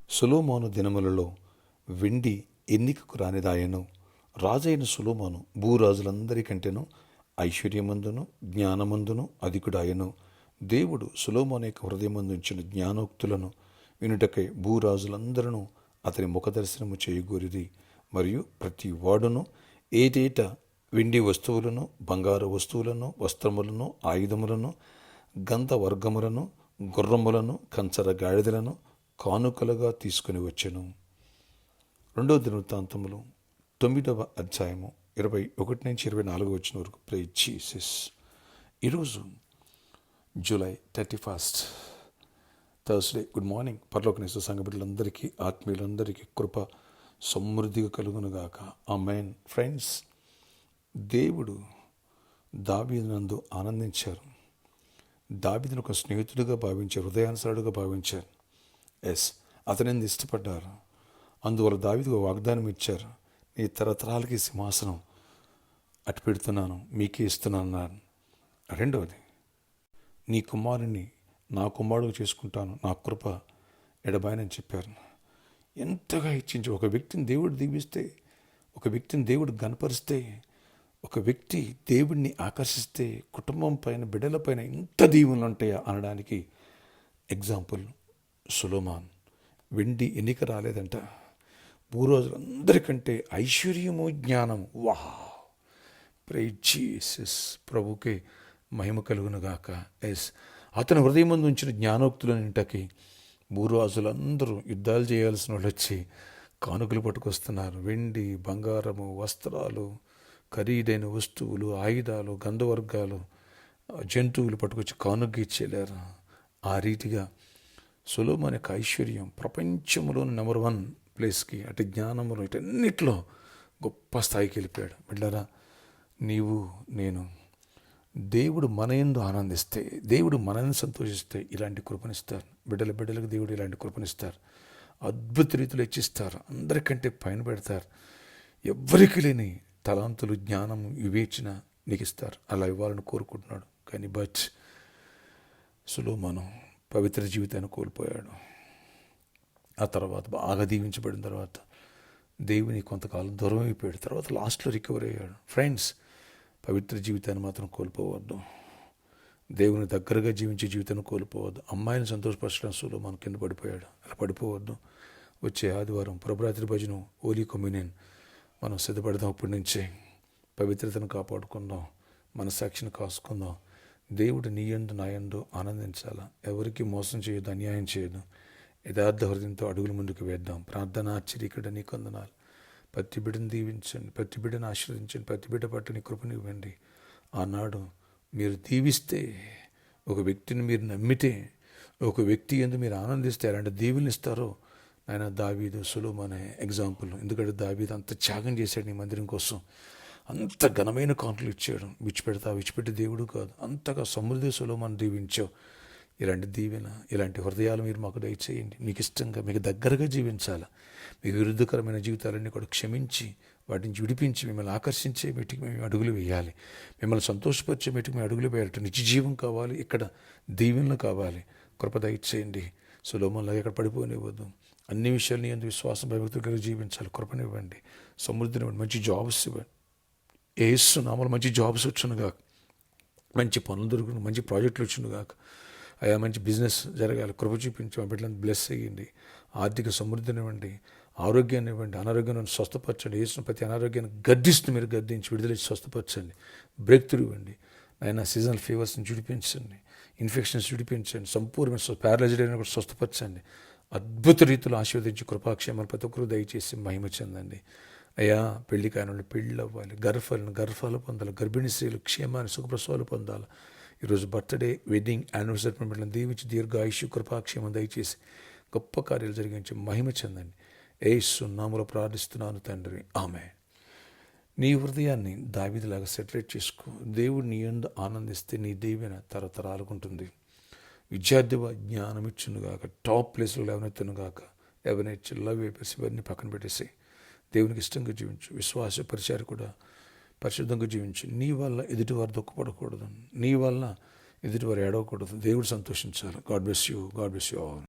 సొలొమోను దినములలో వెండి ఎన్నికకు రానిదాయను. రాజైన సొలొమోను భూరాజులందరికంటేను ఐశ్వర్యమందును జ్ఞానమందును అధికుడాయను. దేవుడు సొలొమోను యొక్క హృదయమందుంచిన జ్ఞానోక్తులను వినుటకై భూరాజులందరూ అతని ముఖదర్శనము చేయగోరిది. మరియు ప్రతి వాడును ఏటేటా వెండి వస్తువులను, బంగారు వస్తువులను, వస్త్రములను, ఆయుధములను, గంధవర్గములను, గుర్రములను, కంచర గాడిదలను కానుకలుగా తీసుకుని వచ్చెను. 2 దినవృత్తాంతములు 9వ అధ్యాయము 21 నుంచి 24 వచ్చిన వరకు. Praise Jesus. ఈరోజు జూలై 31 థర్స్డే. Good morning. పరలోకనేశ్వర సంఘ బిడ్డలందరికీ, ఆత్మీయులందరికీ కృప సమృద్ధిగా కలుగునుగాక. ఆమేన్. ఫ్రెండ్స్, దేవుడు దావీదునందు ఆనందించారు. దావీదును ఒక స్నేహితుడిగా భావించారు, హృదయానుసారుడుగా భావించారు. అతనిని ఇష్టపడ్డారు. అందువల్ల దావీదుకు వాగ్దానం ఇచ్చారు, నీ తరతరాలకి సింహాసనం అటు పెడుతున్నాను, మీకే ఇస్తున్నాను అన్నారు. రెండవది, నీ కుమారుని నా కుమారుడు చేసుకుంటాను, నా కృప ఎడబాయనని చెప్పారు. ఎంతగా ఇచ్చించి ఒక వ్యక్తిని దేవుడు దీవిస్తే, ఒక వ్యక్తిని దేవుడు గనపరిస్తే, ఒక వ్యక్తి దేవుడిని ఆకర్షిస్తే కుటుంబం పైన, బిడ్డల పైన ఇంత దీవెనలు ఉంటాయా అనడానికి ఎగ్జాంపుల్ సొలొమోను. వెండి ఎన్నిక రాలేదంట. భూరాజులందరికంటే ఐశ్వర్యము, జ్ఞానము. Praise Jesus. ప్రభుకే మహిమ కలుగునుగాక. అతని హృదయం ముందు ఉంచిన జ్ఞానోక్తులన్నింటికి భూరాజులందరూ యుద్ధాలు చేయాల్సిన వాళ్ళు వచ్చి కానుకలు పట్టుకొస్తున్నారు. వెండి, బంగారము, వస్త్రాలు, ఖరీదైన వస్తువులు, ఆయుధాలు, గంధవర్గాలు, జంతువులు పట్టుకొచ్చి కానుక ఇచ్చేలేరు. ఆ రీతిగా సొలొమోను యొక్క ఐశ్వర్యం ప్రపంచంలోని నెంబర్ 1 ప్లేస్కి, అటు జ్ఞానంలో ఇటన్నిటిలో గొప్ప స్థాయికి వెళ్ళిపోయాడు. బిడ్డలారా, నీవు నేను దేవుడు మన యందు ఆనందిస్తే, దేవుడు మనల్ని సంతోషిస్తే ఇలాంటి కృపనిస్తారు. బిడ్డలకు దేవుడు ఇలాంటి కృపనిస్తారు. అద్భుత రీతిలో ఇచ్చిస్తారు. అందరికంటే పైన పెడతారు. ఎవ్వరికి లేని తలాంతులు, జ్ఞానం, వివేచన నీకు ఇస్తారు. అలా ఇవ్వాలని కోరుకుంటున్నాడు. కానీ సొలొమోను పవిత్ర జీవితాన్ని కోల్పోయాడు. ఆ తర్వాత బాగా దీవించబడిన తర్వాత దేవుని కొంతకాలం దూరం అయిపోయాడు. తర్వాత లాస్ట్లో రికవర్ అయ్యాడు. ఫ్రెండ్స్, పవిత్ర జీవితాన్ని మాత్రం కోల్పోవద్దు. దేవుని దగ్గరగా జీవించే జీవితాన్ని కోల్పోవద్దు. అమ్మాయిని సంతోషపరచడం సొలొమోను కింద పడిపోయాడు. అలా పడిపోవద్దు. వచ్చే ఆదివారం ప్రభరాత్రి భజనం, హోలీ కమ్యూనియన్ మనం సిద్ధపడదాం. ఇప్పటి నుంచే పవిత్రతను కాపాడుకుందాం, మన సాక్షిని కాసుకుందాం. దేవుడు నీ యందు నా యందు ఆనందించాలా. ఎవరికి మోసం చేయొద్దు, అన్యాయం చేయొద్దు. యథార్థ హృదయంతో అడుగులు ముందుకు వేద్దాం. ప్రార్థన ఆశ్చర్యకరుడా, నీ కొందనాలు. ప్రతి బిడ్డను దీవించండి, ప్రతి బిడ్డను ఆశీర్వదించండి, ప్రతి బిడ్డ పట్ల నీ కృపనివ్వండి. ఆనాడు మీరు దీవిస్తే, ఒక వ్యక్తిని మీరు నమ్మితే, ఒక వ్యక్తి యందు మీరు ఆనందిస్తే అలాంటి దీవులు ఇస్తారో ఆయన దావీదు, సొలొమోను ఎగ్జాంపుల్. ఎందుకంటే దావీదు అంత త్యాగం చేశాడు నీ మందిరం కోసం. అంత ఘనమైన కానుకలు ఇచ్చాడు. విడిచిపెట్టి దేవుడు కాదు. అంతగా సమృద్ధి సొలొమోను దీవించావు. ఇలాంటి దీవెన, ఇలాంటి హృదయాలు మీరు మాకు దయచేయండి. మీకు ఇష్టంగా, మీకు దగ్గరగా జీవించాలి. మీ విరుద్ధకరమైన జీవితాలన్నీ కూడా క్షమించి, వాటి నుంచి విడిపించి, మిమ్మల్ని ఆకర్షించే మెట్టుకు మేము అడుగులు వేయాలి. మిమ్మల్ని సంతోషపరిచే మెట్టుకు మేము అడుగులు వేయాలి. నిత్య జీవం కావాలి, ఇక్కడ దీవెనలు కావాలి. కృప దయచేయండి. సొలొమోనులా ఎక్కడ పడిపోనివ్వద్దు. అన్ని విషయాలు ఎందుకు విశ్వాసం, భయభక్తులు కలిగి జీవించాలి. కృపనివ్వండి, సమృద్ధినివ్వండి, మంచి జాబ్స్ ఇవ్వండి. యేసు నామములో మంచి జాబ్స్ వచ్చునుగాక, మంచి పనులు దొరుకును, మంచి ప్రాజెక్టులు వచ్చునుగాక. అయా మంచి బిజినెస్ జరగాలి. కృప చూపించి మా బిడ్డలను బ్లెస్ చేయండి. ఆర్థిక సమృద్ధినివ్వండి, ఆరోగ్యాన్ని ఇవ్వండి, అనారోగ్యాన్ని స్వస్థపరచండి. యేసు ప్రతి అనారోగ్యాన్ని గద్దిస్తూ మీరు గద్దించి విడుదల స్వస్థపరచండి. బ్రేక్ త్రూ ఇవ్వండి. ఆయన సీజనల్ ఫీవర్స్ని విడిపించండి, ఇన్ఫెక్షన్స్ విడిపించండి, సంపూర్ణమైన ప్యారలైజ్డ్ అయినా కూడా స్వస్థపరచండి. అద్భుత రీతిలో ఆశీర్వదించి కృపాక్షేమాలు ప్రతి ఒక్కరు దయచేసి మహిమ చెందండి. అయ్యా, పెళ్లి కాని పెళ్ళి అవ్వాలి, గర్భాలు పొందాలి, గర్భిణీ స్త్రీలు క్షేమాన్ని, సుఖప్రసవాలు పొందాలి. ఈరోజు బర్త్డే, వెడ్డింగ్, యానివర్సరీ బిడ్డలను దీవించి దీర్ఘాయుష్యు, కృపాక్షేమం దయచేసి గొప్ప కార్యాలు జరిగించి మహిమ చెందండి. యేసు నామములో ప్రార్థిస్తున్నాను తండ్రి, ఆమేన్. నీ హృదయాన్ని దావీదులాగా సెటరేట్ చేసుకో. దేవుడు నీ యందు ఆనందిస్తే నీ దీవెన తరతరాలకు ఉంటుంది. విద్యార్థివా, జ్ఞానం ఇచ్చునుగాక, టాప్ ప్లేస్లో లేవనెత్తునుగాక. ఎవరైతే లవ్ వేపేసి ఇవన్నీ పక్కన పెట్టేసి దేవునికి ఇష్టంగా జీవించు. విశ్వాస పరిచారు కూడా పరిశుద్ధంగా జీవించు. నీ వల్ల ఎదుటివారు దుఃఖపడకూడదు, నీ వల్ల ఎదుటివారు ఏడవకూడదు. దేవుడు సంతోషించాలి. God bless you all.